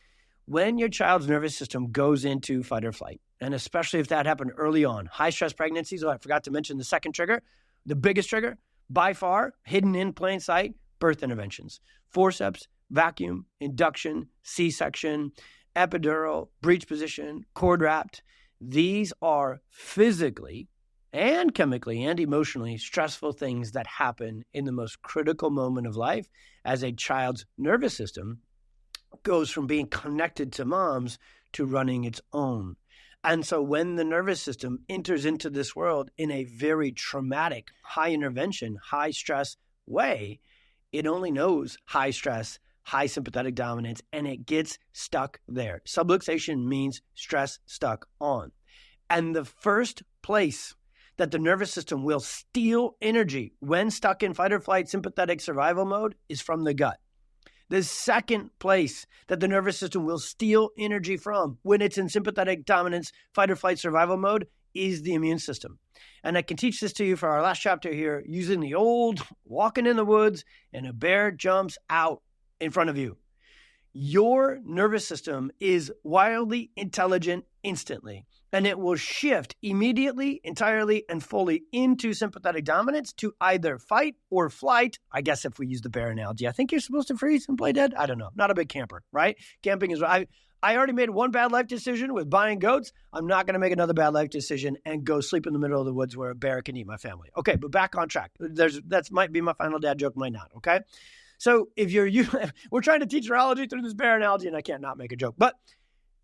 when your child's nervous system goes into fight or flight, and especially if that happened early on, high stress pregnancies, I forgot to mention the second trigger, the biggest trigger, by far, hidden in plain sight, birth interventions, forceps, vacuum, induction, C-section, epidural, breech position, cord wrapped. These are physically and chemically and emotionally stressful things that happen in the most critical moment of life as a child's nervous system goes from being connected to moms to running its own. And so when the nervous system enters into this world in a very traumatic, high intervention, high stress way, it only knows high stress, high sympathetic dominance, and it gets stuck there. Subluxation means stress stuck on. And the first place that the nervous system will steal energy when stuck in fight or flight sympathetic survival mode is from the gut. The second place that the nervous system will steal energy from when it's in sympathetic dominance, fight or flight survival mode is the immune system. And I can teach this to you for our last chapter here using the old walking in the woods and a bear jumps out in front of you. Your nervous system is wildly intelligent instantly, and it will shift immediately, entirely, and fully into sympathetic dominance to either fight or flight. I guess if we use the bear analogy, I think you're supposed to freeze and play dead. I don't know. Not a big camper, right? Camping is, I already made one bad life decision with buying goats. I'm not going to make another bad life decision and go sleep in the middle of the woods where a bear can eat my family. Okay, but back on track. That might be my final dad joke, might not, okay? So if we're trying to teach neurology through this bear analogy, and I can't not make a joke, but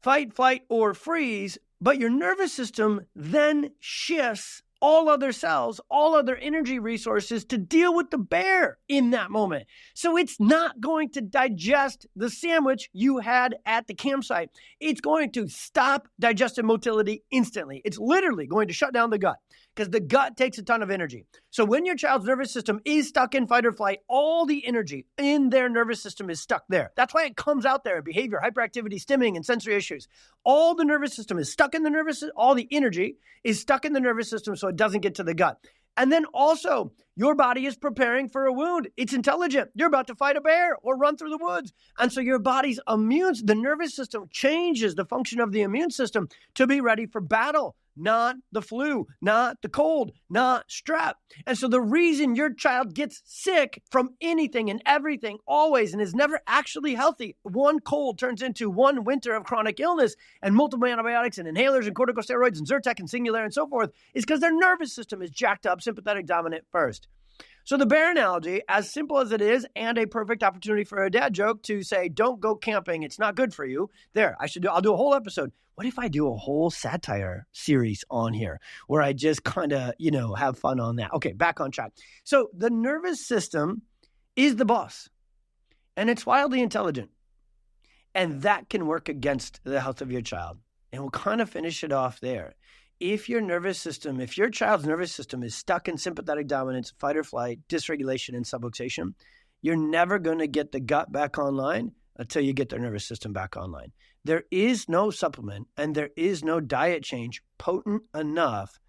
fight, flight, or freeze, but your nervous system then shifts all other cells, all other energy resources to deal with the bear in that moment. So it's not going to digest the sandwich you had at the campsite. It's going to stop digestive motility instantly. It's literally going to shut down the gut because the gut takes a ton of energy. So when your child's nervous system is stuck in fight or flight, all the energy in their nervous system is stuck there. That's why it comes out there in behavior, hyperactivity, stimming, and sensory issues. All the nervous system is stuck in the nervous system. All the energy is stuck in the nervous system so it doesn't get to the gut. And then also, your body is preparing for a wound. It's intelligent. You're about to fight a bear or run through the woods. And so your body's the nervous system changes the function of the immune system to be ready for battle, not the flu, not the cold, not strep. And so the reason your child gets sick from anything and everything always and is never actually healthy, one cold turns into one winter of chronic illness and multiple antibiotics and inhalers and corticosteroids and Zyrtec and Singulair and so forth, is because their nervous system is jacked up, sympathetic dominant first. So the bear analogy, as simple as it is, and a perfect opportunity for a dad joke to say, don't go camping. It's not good for you. I'll do a whole episode. What if I do a whole satire series on here where I just kind of, have fun on that? Okay, back on track. So the nervous system is the boss, and it's wildly intelligent. And that can work against the health of your child. And we'll kind of finish it off there. If your child's nervous system is stuck in sympathetic dominance, fight or flight, dysregulation, and subluxation, you're never going to get the gut back online until you get their nervous system back online. There is no supplement and there is no diet change potent enough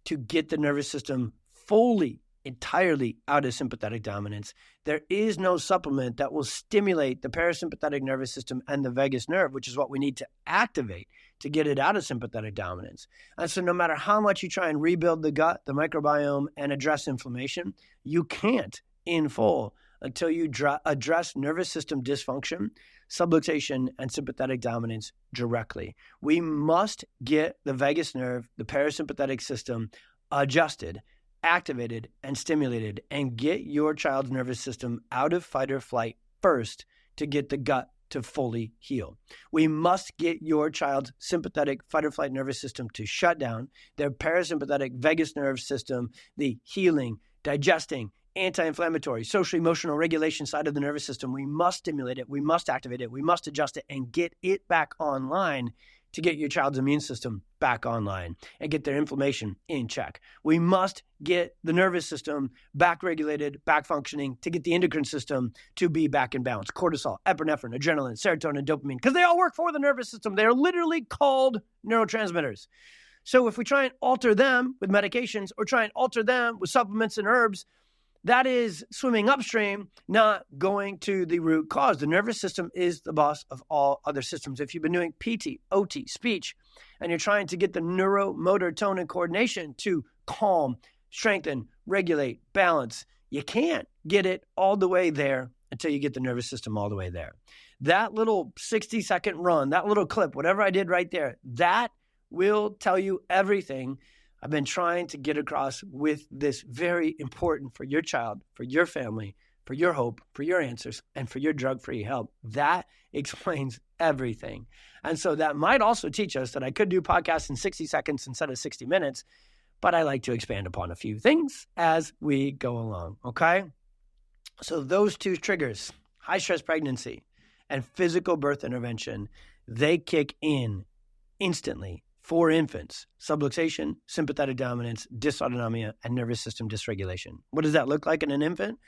to get the nervous system fully, entirely out of sympathetic dominance. There is no supplement that will stimulate the parasympathetic nervous system and the vagus nerve, which is what we need to activate to get it out of sympathetic dominance. And so no matter how much you try and rebuild the gut, the microbiome, and address inflammation, you can't in full until you address nervous system dysfunction, subluxation, and sympathetic dominance directly. We must get the vagus nerve, the parasympathetic system adjusted, activated, and stimulated, and get your child's nervous system out of fight or flight first to get the gut to fully heal. We must get your child's sympathetic fight or flight nervous system to shut down, their parasympathetic vagus nerve system, the healing, digesting, anti-inflammatory, social emotional regulation side of the nervous system. We must stimulate it. We must activate it. We must adjust it and get it back online to get your child's immune system back online and get their inflammation in check. We must get the nervous system back regulated, back functioning to get the endocrine system to be back in balance. Cortisol, epinephrine, adrenaline, serotonin, dopamine, because they all work for the nervous system. They're literally called neurotransmitters. So if we try and alter them with medications or try and alter them with supplements and herbs, that is swimming upstream, not going to the root cause. The nervous system is the boss of all other systems. If you've been doing PT, OT, speech, and you're trying to get the neuromotor tone and coordination to calm, strengthen, regulate, balance, you can't get it all the way there until you get the nervous system all the way there. That little 60-second run, that little clip, whatever I did right there, that will tell you everything I've been trying to get across with this very important for your child, for your family, for your hope, for your answers, and for your drug-free help. That explains everything. And so that might also teach us that I could do podcasts in 60 seconds instead of 60 minutes, but I like to expand upon a few things as we go along, okay? So those two triggers, high-stress pregnancy and physical birth intervention, they kick in instantly for infants: subluxation, sympathetic dominance, dysautonomia, and nervous system dysregulation. What does that look like in an infant?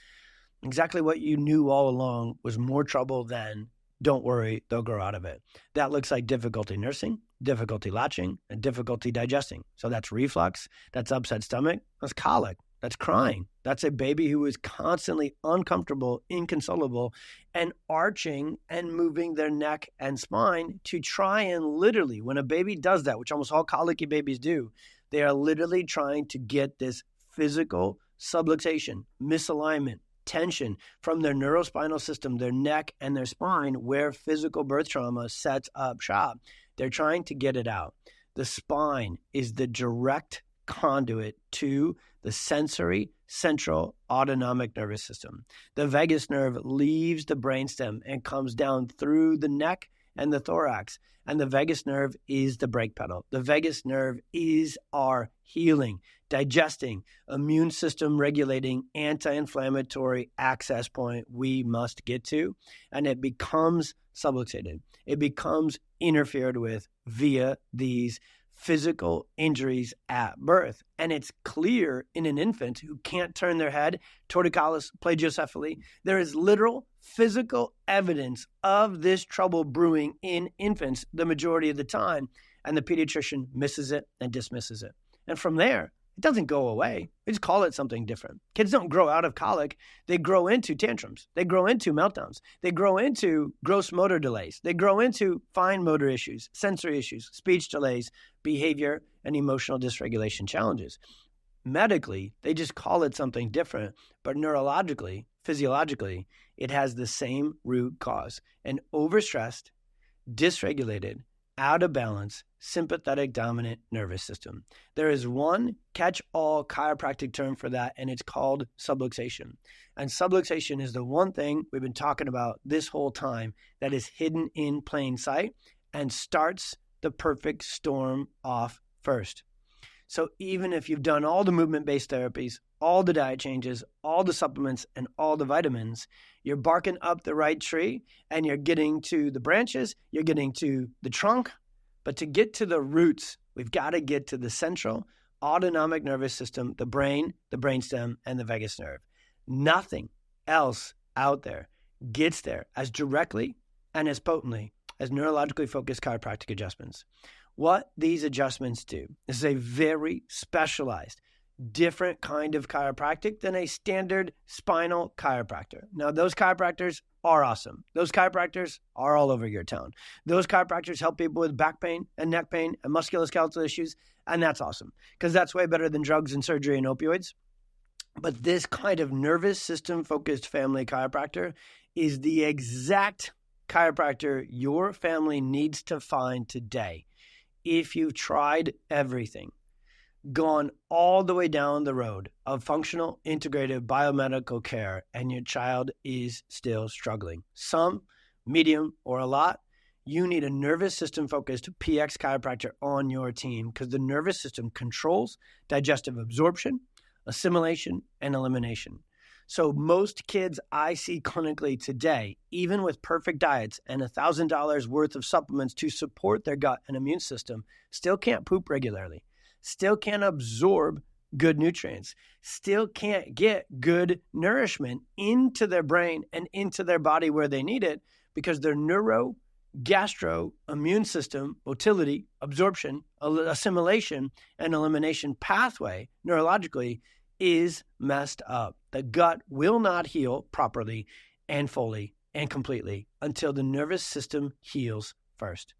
Exactly what you knew all along was more trouble than, don't worry, they'll grow out of it. That looks like difficulty nursing, difficulty latching, and difficulty digesting. So that's reflux, that's upset stomach, that's colic, that's crying. That's a baby who is constantly uncomfortable, inconsolable, and arching and moving their neck and spine to try and literally, when a baby does that, which almost all colicky babies do, they are literally trying to get this physical subluxation, misalignment, tension from their neurospinal system, their neck and their spine, where physical birth trauma sets up shop. They're trying to get it out. The spine is the direct conduit to the sensory central autonomic nervous system. The vagus nerve leaves the brainstem and comes down through the neck and the thorax. And the vagus nerve is the brake pedal. The vagus nerve is our healing, digesting, immune system regulating, anti-inflammatory access point we must get to. And it becomes subluxated. It becomes interfered with via these physical injuries at birth. And it's clear in an infant who can't turn their head, torticollis, plagiocephaly. There is literal physical evidence of this trouble brewing in infants the majority of the time, and the pediatrician misses it and dismisses it. And from there, it doesn't go away. We just call it something different. Kids don't grow out of colic. They grow into tantrums. They grow into meltdowns. They grow into gross motor delays. They grow into fine motor issues, sensory issues, speech delays, behavior, and emotional dysregulation challenges. Medically, they just call it something different, but neurologically, physiologically, it has the same root cause: an overstressed, dysregulated, out of balance, sympathetic dominant nervous system. There is one catch-all chiropractic term for that, and it's called subluxation. And subluxation is the one thing we've been talking about this whole time that is hidden in plain sight and starts the perfect storm off first. So even if you've done all the movement-based therapies, all the diet changes, all the supplements, and all the vitamins, you're barking up the right tree and you're getting to the branches, you're getting to the trunk. But to get to the roots, we've got to get to the central autonomic nervous system, the brain, the brainstem, and the vagus nerve. Nothing else out there gets there as directly and as potently as neurologically focused chiropractic adjustments. What these adjustments do is a very specialized, different kind of chiropractic than a standard spinal chiropractor. Now, those chiropractors are awesome. Those chiropractors are all over your town. Those chiropractors help people with back pain and neck pain and musculoskeletal issues, and that's awesome because that's way better than drugs and surgery and opioids. But this kind of nervous system-focused family chiropractor is the exact chiropractor your family needs to find today. If you've tried everything, gone all the way down the road of functional integrative biomedical care, and your child is still struggling, some, medium, or a lot, you need a nervous system focused PX chiropractor on your team, because the nervous system controls digestive absorption, assimilation, and elimination. So most kids I see clinically today, even with perfect diets and $1,000 worth of supplements to support their gut and immune system, still can't poop regularly, still can't absorb good nutrients, still can't get good nourishment into their brain and into their body where they need it, because their neuro, gastro, immune system, motility, absorption, assimilation, and elimination pathway neurologically is messed up. The gut will not heal properly and fully and completely until the nervous system heals first.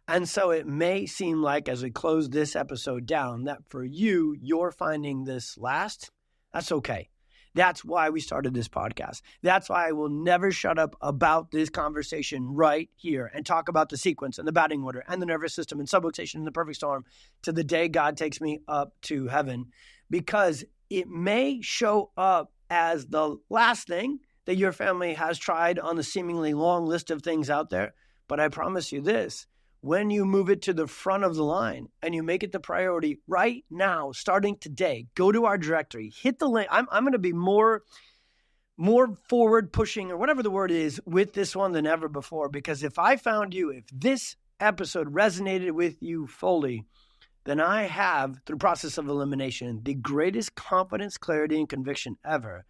And so it may seem like, as we close this episode down, that for you, you're finding this last. That's okay. That's why we started this podcast. That's why I will never shut up about this conversation right here and talk about the sequence and the batting order and the nervous system and subluxation and the perfect storm to the day God takes me up to heaven, because it may show up as the last thing that your family has tried on the seemingly long list of things out there. But I promise you this, when you move it to the front of the line and you make it the priority right now, starting today, go to our directory, hit the link. I'm going to be more forward pushing or whatever the word is with this one than ever before, because if this episode resonated with you fully, then I have, through process of elimination, the greatest confidence, clarity, and conviction ever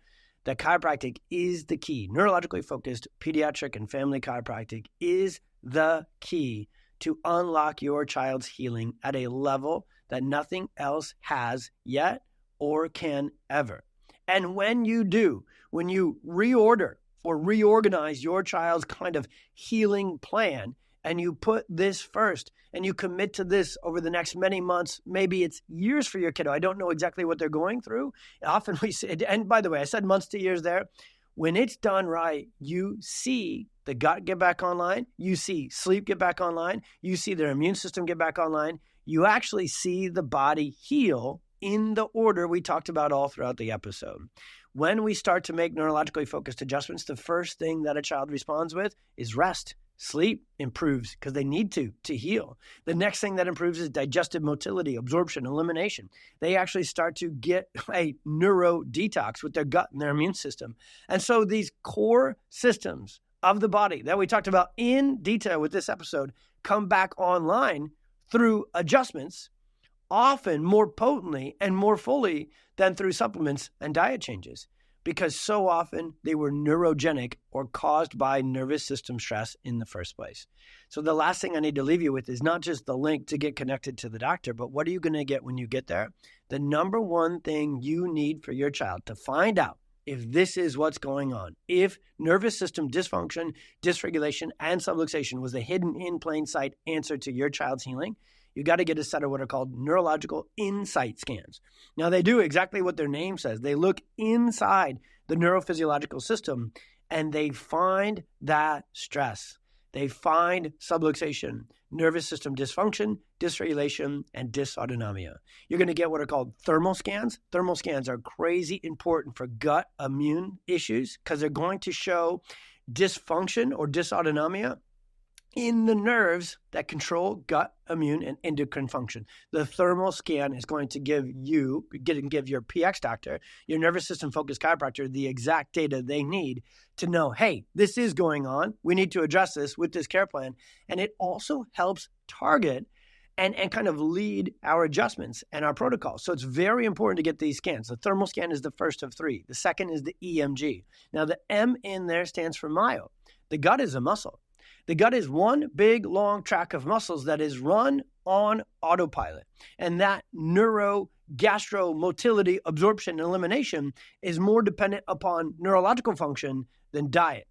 that chiropractic is the key. Neurologically focused pediatric and family chiropractic is the key to unlock your child's healing at a level that nothing else has yet or can ever. And when you do, when you reorder or reorganize your child's kind of healing plan, and you put this first, and you commit to this over the next many months, maybe it's years for your kiddo. I don't know exactly what they're going through. Often we say, and by the way, I said months to years there. When it's done right, you see the gut get back online. You see sleep get back online. You see their immune system get back online. You actually see the body heal in the order we talked about all throughout the episode. When we start to make neurologically focused adjustments, the first thing that a child responds with is rest. Sleep improves because they need to heal. The next thing that improves is digestive motility, absorption, elimination. They actually start to get a neuro detox with their gut and their immune system. And so these core systems of the body that we talked about in detail with this episode come back online through adjustments, often more potently and more fully than through supplements and diet changes, because so often they were neurogenic or caused by nervous system stress in the first place. So the last thing I need to leave you with is not just the link to get connected to the doctor, but what are you going to get when you get there? The number one thing you need for your child to find out if this is what's going on, if nervous system dysfunction, dysregulation, and subluxation was the hidden in plain sight answer to your child's healing, you got to get a set of what are called neurological insight scans. Now, they do exactly what their name says. They look inside the neurophysiological system and they find that stress. They find subluxation, nervous system dysfunction, dysregulation, and dysautonomia. You're going to get what are called thermal scans. Thermal scans are crazy important for gut immune issues because they're going to show dysfunction or dysautonomia in the nerves that control gut, immune, and endocrine function. The thermal scan is going to give your PX doctor, your nervous system focused chiropractor, the exact data they need to know, hey, this is going on. We need to address this with this care plan. And it also helps target and kind of lead our adjustments and our protocols. So it's very important to get these scans. The thermal scan is the first of three. The second is the EMG. Now, the M in there stands for myo. The gut is a muscle. The gut is one big, long tract of muscles that is run on autopilot. And that neuro-gastro motility, absorption, and elimination is more dependent upon neurological function than diet.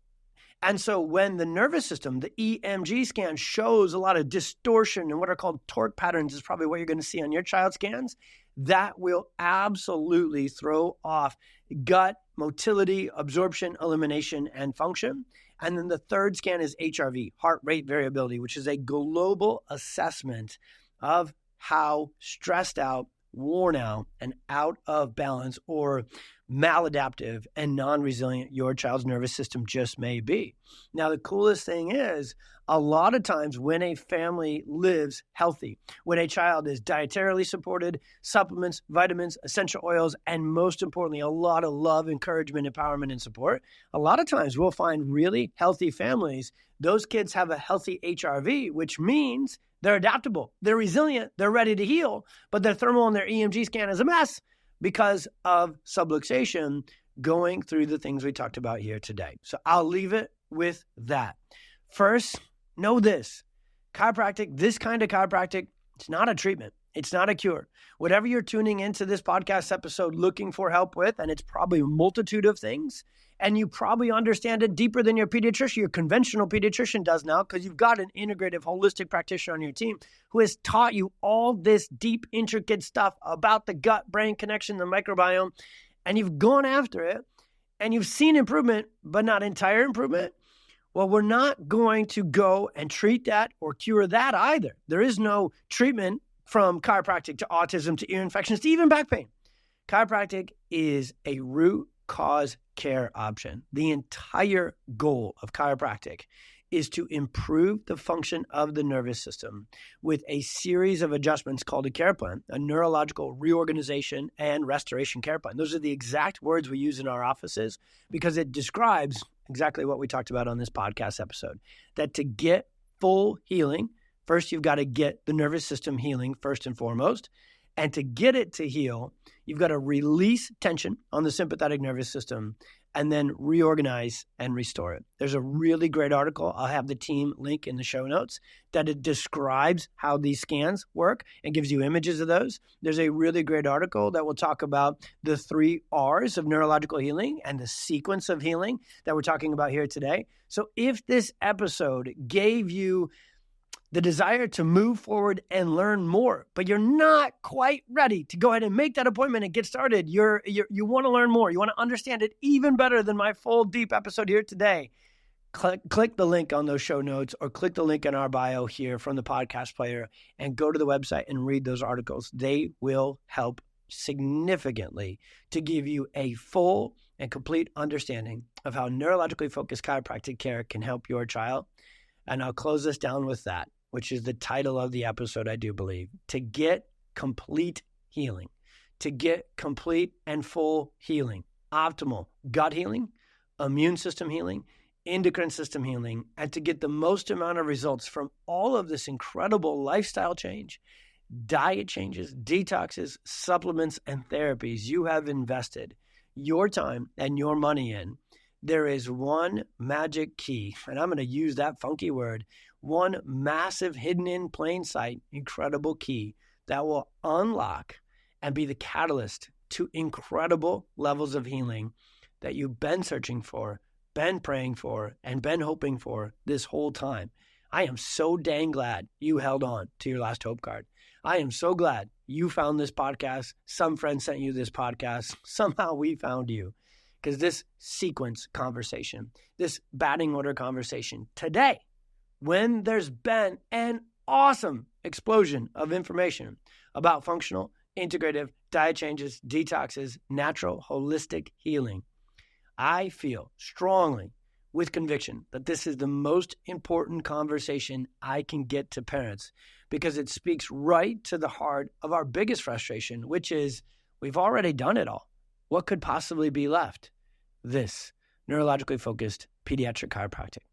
And so when the nervous system, the EMG scan, shows a lot of distortion and what are called torque patterns is probably what you're going to see on your child scans, that will absolutely throw off gut motility, absorption, elimination, and function. And then the third scan is HRV, heart rate variability, which is a global assessment of how stressed out, worn out, and out of balance or maladaptive and non-resilient your child's nervous system just may be. Now, the coolest thing is a lot of times when a family lives healthy, when a child is dietarily supported, supplements, vitamins, essential oils, and most importantly, a lot of love, encouragement, empowerment, and support, a lot of times we'll find really healthy families. Those kids have a healthy HRV, which means they're adaptable, they're resilient, they're ready to heal, but their thermal and their EMG scan is a mess because of subluxation going through the things we talked about here today. So I'll leave it with that. First, know this. Chiropractic, this kind of chiropractic, it's not a treatment. It's not a cure. Whatever you're tuning into this podcast episode looking for help with, and it's probably a multitude of things, and you probably understand it deeper than your pediatrician, your conventional pediatrician does now, because you've got an integrative, holistic practitioner on your team who has taught you all this deep, intricate stuff about the gut-brain connection, the microbiome, and you've gone after it, and you've seen improvement, but not entire improvement. Well, we're not going to go and treat that or cure that either. There is no treatment from chiropractic to autism to ear infections to even back pain. Chiropractic is a root cause care option. The entire goal of chiropractic is to improve the function of the nervous system with a series of adjustments called a care plan, a neurological reorganization and restoration care plan. Those are the exact words we use in our offices because it describes exactly what we talked about on this podcast episode, that to get full healing, first you've got to get the nervous system healing first and foremost. And to get it to heal, you've got to release tension on the sympathetic nervous system and then reorganize and restore it. There's a really great article. I'll have the team link in the show notes that it describes how these scans work and gives you images of those. There's a really great article that will talk about the 3 R's of neurological healing and the sequence of healing that we're talking about here today. So if this episode gave you the desire to move forward and learn more, but you're not quite ready to go ahead and make that appointment and get started. You want to learn more. You want to understand it even better than my full deep episode here today. Click the link on those show notes or click the link in our bio here from the podcast player and go to the website and read those articles. They will help significantly to give you a full and complete understanding of how neurologically focused chiropractic care can help your child. And I'll close this down with that, which is the title of the episode, I do believe. To get complete healing, to get complete and full healing, optimal gut healing, immune system healing, endocrine system healing, and to get the most amount of results from all of this incredible lifestyle change, diet changes, detoxes, supplements, and therapies you have invested your time and your money in, there is one magic key, and I'm going to use that funky word, one massive hidden in plain sight, incredible key that will unlock and be the catalyst to incredible levels of healing that you've been searching for, been praying for, and been hoping for this whole time. I am so dang glad you held on to your last hope card. I am so glad you found this podcast. Some friend sent you this podcast. Somehow we found you. Because this sequence conversation, this batting order conversation today, when there's been an awesome explosion of information about functional, integrative, diet changes, detoxes, natural, holistic healing, I feel strongly with conviction that this is the most important conversation I can get to parents because it speaks right to the heart of our biggest frustration, which is we've already done it all. What could possibly be left? This neurologically focused pediatric chiropractic.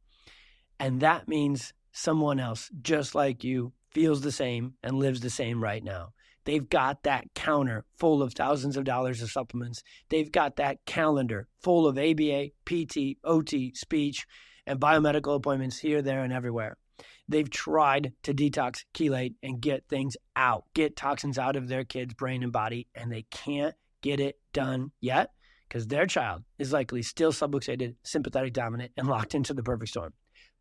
And that means someone else just like you feels the same and lives the same right now. They've got that counter full of thousands of dollars of supplements. They've got that calendar full of ABA, PT, OT, speech, and biomedical appointments here, there, and everywhere. They've tried to detox, chelate, and get things out, get toxins out of their kid's brain and body, and they can't get it done yet because their child is likely still subluxated, sympathetic dominant, and locked into the perfect storm.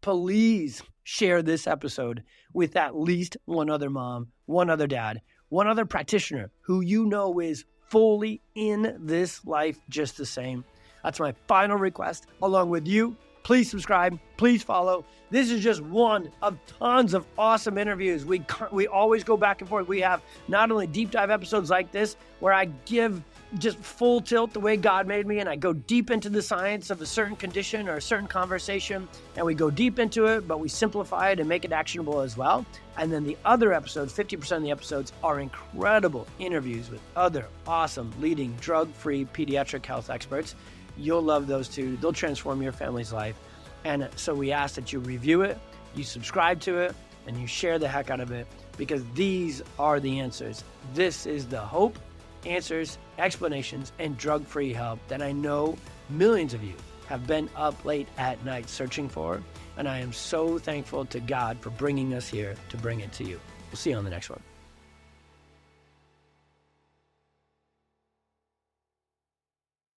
Please share this episode with at least one other mom, one other dad, one other practitioner who you know is fully in this life just the same. That's my final request. Along with you, please subscribe, please follow. This is just one of tons of awesome interviews. We always go back and forth. We have not only deep dive episodes like this, where I give just full tilt the way God made me, and I go deep into the science of a certain condition or a certain conversation, and we go deep into it, but we simplify it and make it actionable as well. And then the other episodes, 50% of the episodes, are incredible interviews with other awesome leading drug-free pediatric health experts. You'll love those too. They'll transform your family's life. And so we ask that you review it, you subscribe to it, and you share the heck out of it, because these are the answers. This is the hope, answers, explanations, and drug-free help that I know millions of you have been up late at night searching for. And I am so thankful to God for bringing us here to bring it to you. We'll see you on the next one.